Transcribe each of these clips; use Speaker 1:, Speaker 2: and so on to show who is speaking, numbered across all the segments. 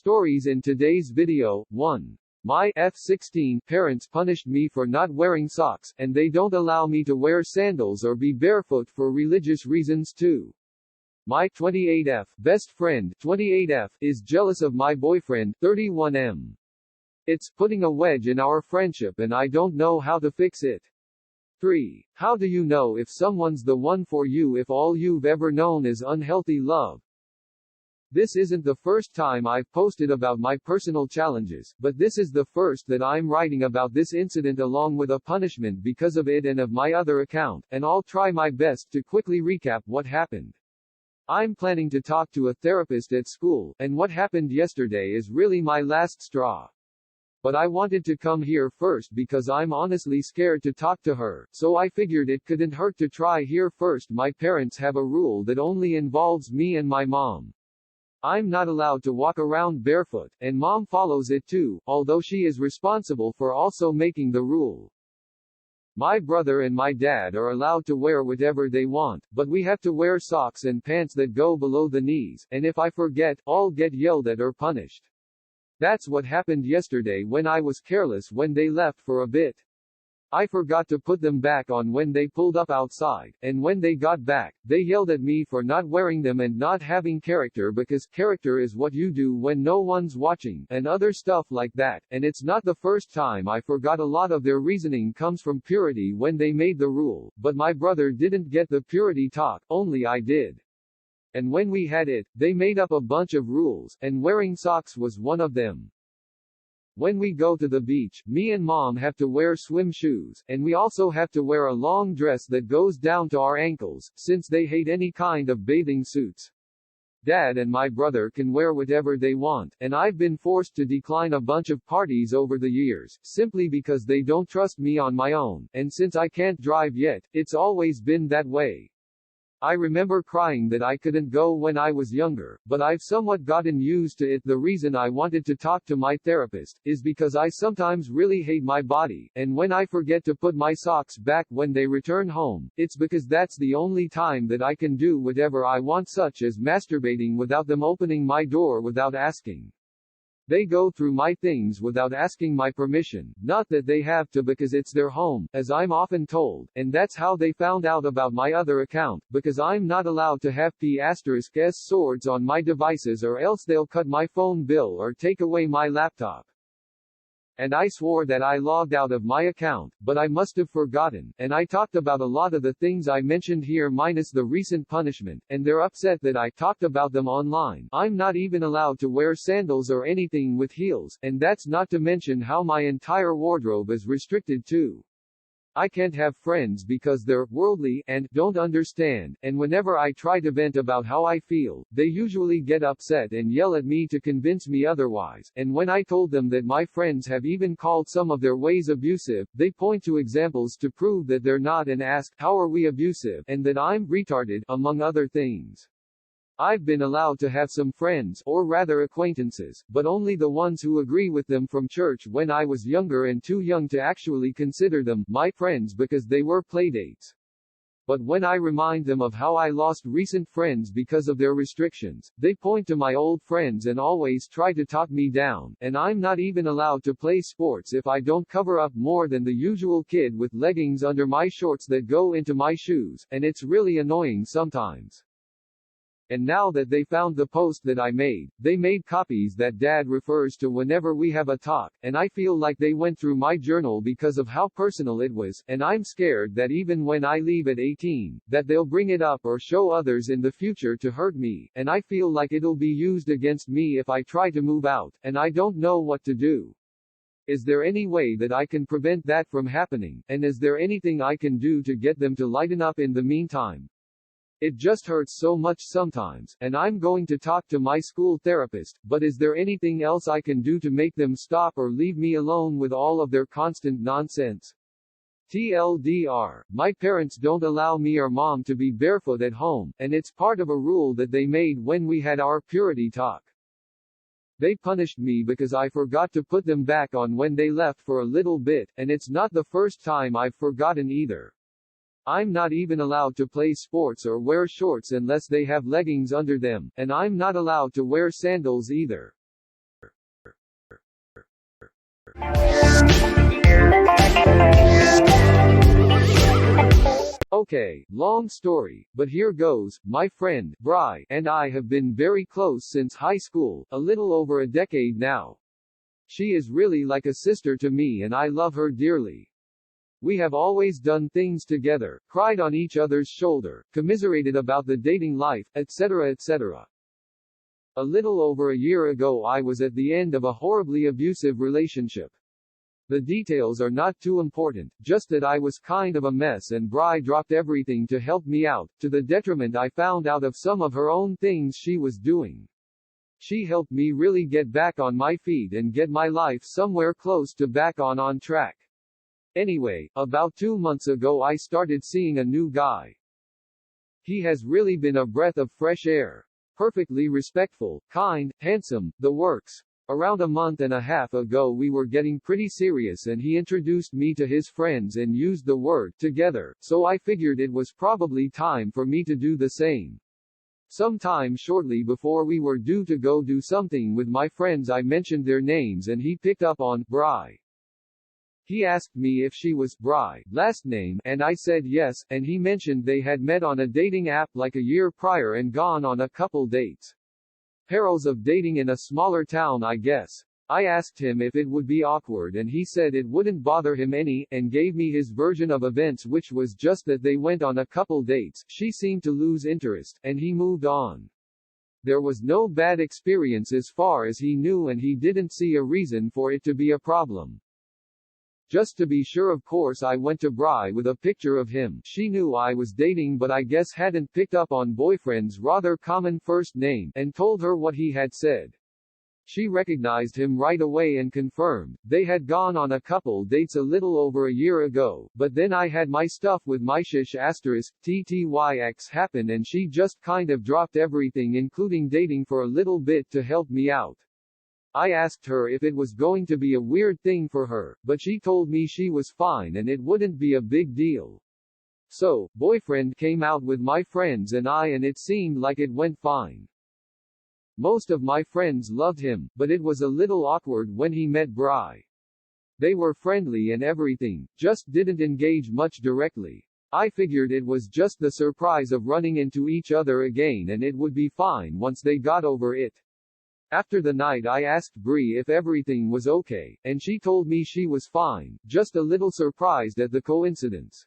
Speaker 1: stories in today's video. 1. My F16 parents punished me for not wearing socks, and they don't allow me to wear sandals or be barefoot for religious reasons. 2. My 28F best friend 28F is jealous of my boyfriend 31M. It's putting a wedge in our friendship and I don't know how to fix it. 3. How do you know if someone's the one for you if all you've ever known is unhealthy love? This isn't the first time I've posted about my personal challenges, but this is the first that I'm writing about this incident along with a punishment because of it and of my other account, and I'll try my best to quickly recap what happened. I'm planning to talk to a therapist at school, and what happened yesterday is really my last straw. But I wanted to come here first because I'm honestly scared to talk to her, so I figured it couldn't hurt to try here first. My parents have a rule that only involves me and my mom. I'm not allowed to walk around barefoot, and mom follows it too, although she is responsible for also making the rule. My brother and my dad are allowed to wear whatever they want, but we have to wear socks and pants that go below the knees, and if I forget, I'll get yelled at or punished. That's what happened yesterday when I was careless when they left for a bit. I forgot to put them back on when they pulled up outside, and when they got back, they yelled at me for not wearing them and not having character because character is what you do when no one's watching, and other stuff like that, and it's not the first time. I forgot a lot of their reasoning comes from purity when they made the rule, but my brother didn't get the purity talk, only I did. And when we had it, they made up a bunch of rules, and wearing socks was one of them. When we go to the beach, me and mom have to wear swim shoes, and we also have to wear a long dress that goes down to our ankles, since they hate any kind of bathing suits. Dad and my brother can wear whatever they want, and I've been forced to decline a bunch of parties over the years, simply because they don't trust me on my own, and since I can't drive yet, it's always been that way. I remember crying that I couldn't go when I was younger, but I've somewhat gotten used to it. The reason I wanted to talk to my therapist is because I sometimes really hate my body, and when I forget to put my socks back when they return home, it's because that's the only time that I can do whatever I want, such as masturbating without them opening my door without asking. They go through my things without asking my permission, not that they have to because it's their home, as I'm often told, and that's how they found out about my other account, because I'm not allowed to have P***s swords on my devices or else they'll cut my phone bill or take away my laptop. And I swore that I logged out of my account, but I must have forgotten, and I talked about a lot of the things I mentioned here minus the recent punishment, and they're upset that I talked about them online. I'm not even allowed to wear sandals or anything with heels, and that's not to mention how my entire wardrobe is restricted too. I can't have friends because they're worldly and don't understand, and whenever I try to vent about how I feel, they usually get upset and yell at me to convince me otherwise, and when I told them that my friends have even called some of their ways abusive, they point to examples to prove that they're not and ask, how are we abusive, and that I'm retarded, among other things. I've been allowed to have some friends, or rather acquaintances, but only the ones who agree with them from church when I was younger and too young to actually consider them my friends because they were playdates. But when I remind them of how I lost recent friends because of their restrictions, they point to my old friends and always try to talk me down, and I'm not even allowed to play sports if I don't cover up more than the usual kid with leggings under my shorts that go into my shoes, and it's really annoying sometimes. And now that they found the post that I made, they made copies that Dad refers to whenever we have a talk, and I feel like they went through my journal because of how personal it was, and I'm scared that even when I leave at 18, that they'll bring it up or show others in the future to hurt me, and I feel like it'll be used against me if I try to move out, and I don't know what to do. Is there any way that I can prevent that from happening, and is there anything I can do to get them to lighten up in the meantime? It just hurts so much sometimes, and I'm going to talk to my school therapist, but is there anything else I can do to make them stop or leave me alone with all of their constant nonsense? TLDR, my parents don't allow me or mom to be barefoot at home, and it's part of a rule that they made when we had our purity talk. They punished me because I forgot to put them back on when they left for a little bit, and it's not the first time I've forgotten either. I'm not even allowed to play sports or wear shorts unless they have leggings under them, and I'm not allowed to wear sandals either. Okay, long story, but here goes. My friend, Bri, and I have been very close since high school, a little over a decade now. She is really like a sister to me and I love her dearly. We have always done things together, cried on each other's shoulder, commiserated about the dating life, etc. etc. A little over a year ago I was at the end of a horribly abusive relationship. The details are not too important, just that I was kind of a mess and Bri dropped everything to help me out, to the detriment I found out of some of her own things she was doing. She helped me really get back on my feet and get my life somewhere close to back on track. Anyway, about 2 months ago I started seeing a new guy. He has really been a breath of fresh air. Perfectly respectful, kind, handsome, the works. Around a month and a half ago we were getting pretty serious and he introduced me to his friends and used the word together, so I figured it was probably time for me to do the same. Sometime shortly before we were due to go do something with my friends I mentioned their names and he picked up on Bri. He asked me if she was Bri, last name, and I said yes, and he mentioned they had met on a dating app like a year prior and gone on a couple dates. Perils of dating in a smaller town, I guess. I asked him if it would be awkward and he said it wouldn't bother him any, and gave me his version of events, which was just that they went on a couple dates, she seemed to lose interest, and he moved on. There was no bad experience as far as he knew and he didn't see a reason for it to be a problem. Just to be sure, of course, I went to Bri with a picture of him. She knew I was dating but I guess hadn't picked up on boyfriend's rather common first name, and told her what he had said. She recognized him right away and confirmed. They had gone on a couple dates a little over a year ago, but then I had my stuff with my shish *TTYX happen and she just kind of dropped everything including dating for a little bit to help me out. I asked her if it was going to be a weird thing for her, but she told me she was fine and it wouldn't be a big deal. So, boyfriend came out with my friends and it seemed like it went fine. Most of my friends loved him, but it was a little awkward when he met Bri. They were friendly and everything, just didn't engage much directly. I figured it was just the surprise of running into each other again and it would be fine once they got over it. After the night I asked Bri if everything was okay, and she told me she was fine, just a little surprised at the coincidence.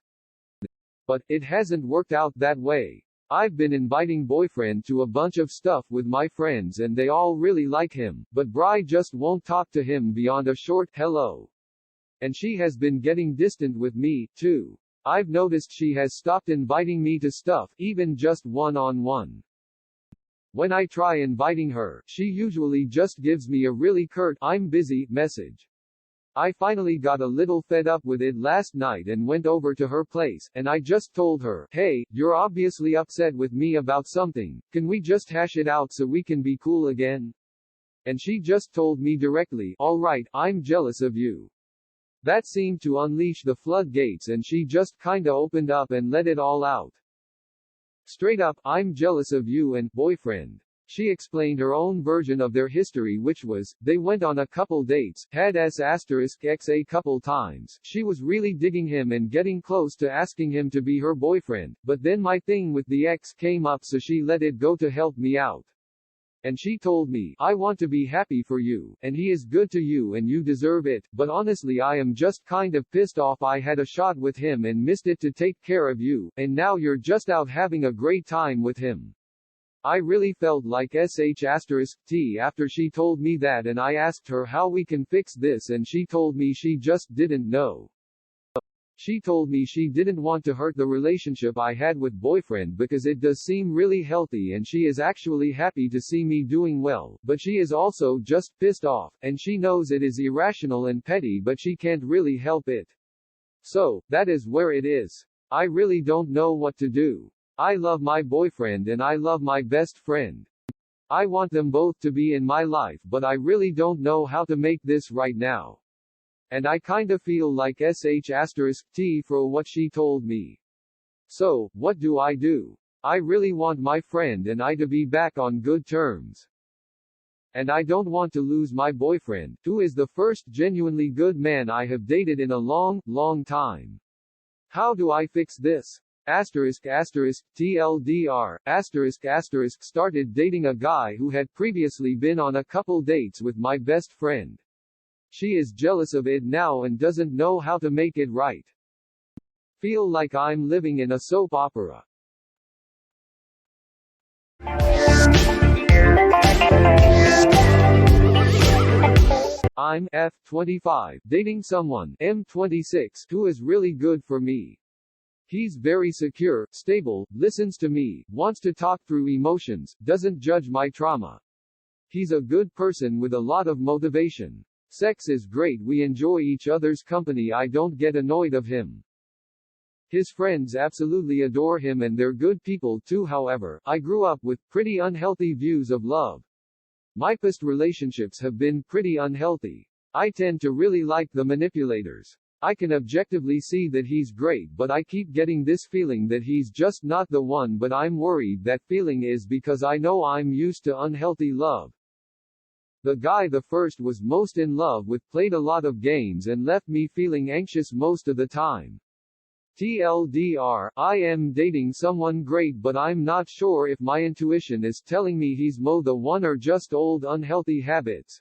Speaker 1: But it hasn't worked out that way. I've been inviting boyfriend to a bunch of stuff with my friends and they all really like him, but Bri just won't talk to him beyond a short hello. And she has been getting distant with me, too. I've noticed she has stopped inviting me to stuff, even just one-on-one. When I try inviting her, she usually just gives me a really curt "I'm busy" message. I finally got a little fed up with it last night and went over to her place, and I just told her, "Hey, you're obviously upset with me about something, can we just hash it out so we can be cool again?" And she just told me directly, "All right, I'm jealous of you." That seemed to unleash the floodgates and she just kinda opened up and let it all out. Straight up, "I'm jealous of you and boyfriend." She explained her own version of their history, which was, they went on a couple dates, had **x a couple times, she was really digging him and getting close to asking him to be her boyfriend, but then my thing with the ex came up so she let it go to help me out. And she told me, "I want to be happy for you, and he is good to you and you deserve it, but honestly I am just kind of pissed off I had a shot with him and missed it to take care of you, and now you're just out having a great time with him." I really felt like *T after she told me that, and I asked her how we can fix this and she told me she just didn't know. She told me she didn't want to hurt the relationship I had with boyfriend because it does seem really healthy and she is actually happy to see me doing well, but she is also just pissed off, and she knows it is irrational and petty but she can't really help it. So, that is where it is. I really don't know what to do. I love my boyfriend and I love my best friend. I want them both to be in my life but I really don't know how to make this right now. And I kinda feel like *T for what she told me. So, what do? I really want my friend and I to be back on good terms. And I don't want to lose my boyfriend, who is the first genuinely good man I have dated in a long, long time. How do I fix this? Asterisk asterisk TLDR asterisk asterisk started dating a guy who had previously been on a couple dates with my best friend. She is jealous of it now and doesn't know how to make it right. Feel like I'm living in a soap opera. I'm F25, dating someone M26 who is really good for me. He's very secure, stable, listens to me, wants to talk through emotions, doesn't judge my trauma. He's a good person with a lot of motivation. Sex is great, we enjoy each other's company, I don't get annoyed of him. His friends absolutely adore him and they're good people too. However, I grew up with pretty unhealthy views of love. My past relationships have been pretty unhealthy. I tend to really like the manipulators. I can objectively see that he's great, but I keep getting this feeling that he's just not the one, but I'm worried that feeling is because I know I'm used to unhealthy love. The guy the first was most in love with played a lot of games and left me feeling anxious most of the time. TLDR, I am dating someone great but I'm not sure if my intuition is telling me he's the one or just old unhealthy habits.